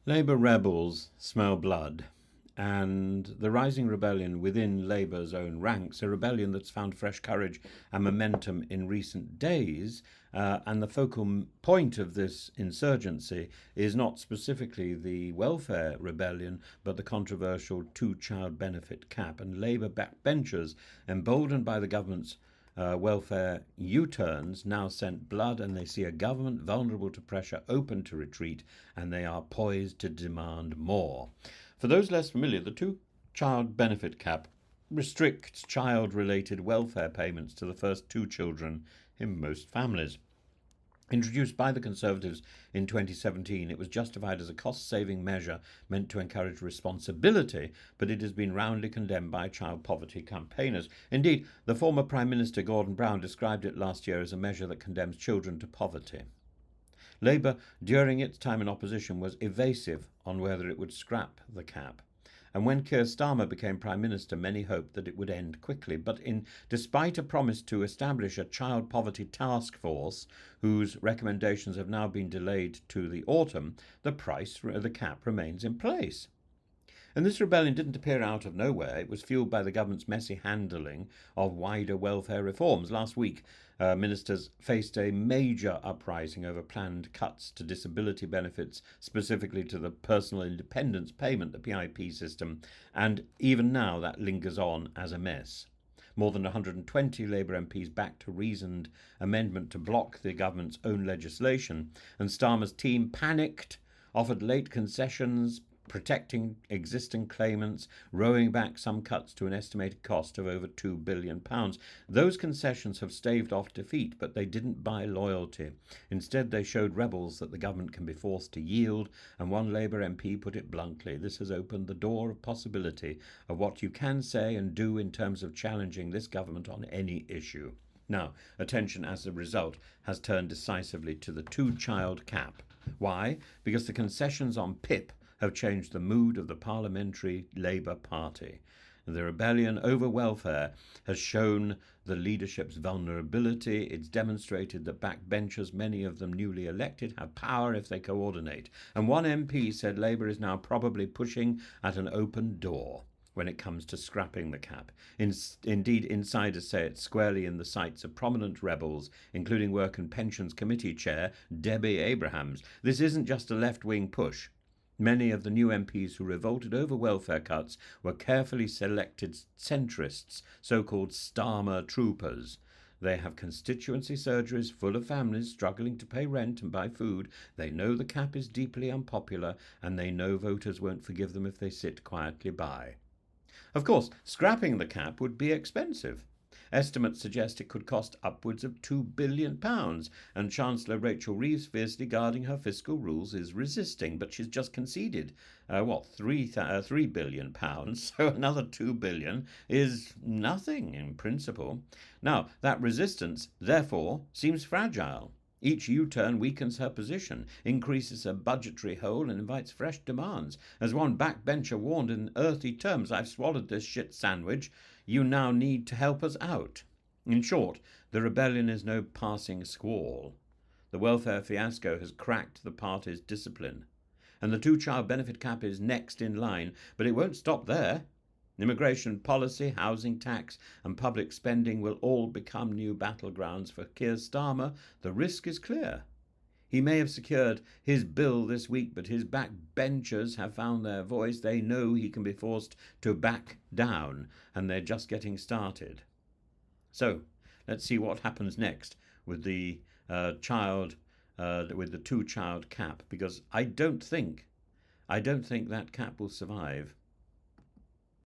Labour rebels smell blood, and the rising rebellion within Labour's own ranks, a rebellion that's found fresh courage and momentum in recent days, and the focal point of this insurgency is not specifically the welfare rebellion, but the controversial two-child benefit cap. And Labour backbenchers, emboldened by the government's welfare U-turns, now scent blood, and they see a government vulnerable to pressure, open to retreat, and they are poised to demand more. For those less familiar, the two-child benefit cap restricts child-related welfare payments to the first two children in most families. Introduced by the Conservatives in 2017, it was justified as a cost-saving measure meant to encourage responsibility, but it has been roundly condemned by child poverty campaigners. Indeed, the former Prime Minister Gordon Brown described it last year as a measure that condemns children to poverty. Labour, during its time in opposition, was evasive on whether it would scrap the cap. And when Keir Starmer became Prime Minister, many hoped that it would end quickly. But despite a promise to establish a child poverty task force, whose recommendations have now been delayed to the autumn, the cap remains in place. And this rebellion didn't appear out of nowhere. It was fueled by the government's messy handling of wider welfare reforms. Last week, ministers faced a major uprising over planned cuts to disability benefits, specifically to the personal independence payment, the PIP system, and even now that lingers on as a mess. More than 120 Labour MPs backed a reasoned amendment to block the government's own legislation, and Starmer's team panicked, offered late concessions, protecting existing claimants, rowing back some cuts to an estimated cost of over £2 billion. Those concessions have staved off defeat, but they didn't buy loyalty. Instead, they showed rebels that the government can be forced to yield, and one Labour MP put it bluntly: this has opened the door of possibility of what you can say and do in terms of challenging this government on any issue. Now, attention as a result has turned decisively to the two-child cap. Why? Because the concessions on PIP have changed the mood of the parliamentary Labour Party. The rebellion over welfare has shown the leadership's vulnerability. It's demonstrated that backbenchers, many of them newly elected, have power if they coordinate. And one MP said Labour is now probably pushing at an open door when it comes to scrapping the cap. Indeed, insiders say it's squarely in the sights of prominent rebels, including Work and Pensions Committee Chair Debbie Abrahams. This isn't just a left-wing push. Many of the new MPs who revolted over welfare cuts were carefully selected centrists, so-called Starmer troopers. They have constituency surgeries full of families struggling to pay rent and buy food. They know the cap is deeply unpopular, and they know voters won't forgive them if they sit quietly by. Of course, scrapping the cap would be expensive. Estimates suggest it could cost upwards of £2 billion, and Chancellor Rachel Reeves, fiercely guarding her fiscal rules, is resisting, but she's just conceded, £3 billion, so another £2 billion is nothing in principle. Now, that resistance, therefore, seems fragile. Each U-turn weakens her position, increases her budgetary hole, and invites fresh demands. As one backbencher warned in earthy terms, "I've swallowed this shit sandwich. You now need to help us out." In short, the rebellion is no passing squall. The welfare fiasco has cracked the party's discipline. And the two-child benefit cap is next in line, but it won't stop there. Immigration policy, housing tax, and public spending will all become new battlegrounds for Keir Starmer. The risk is clear. He may have secured his bill this week, but his backbenchers have found their voice. They know he can be forced to back down, and they're just getting started. So, let's see what happens next with the two-child cap, because I don't think that cap will survive.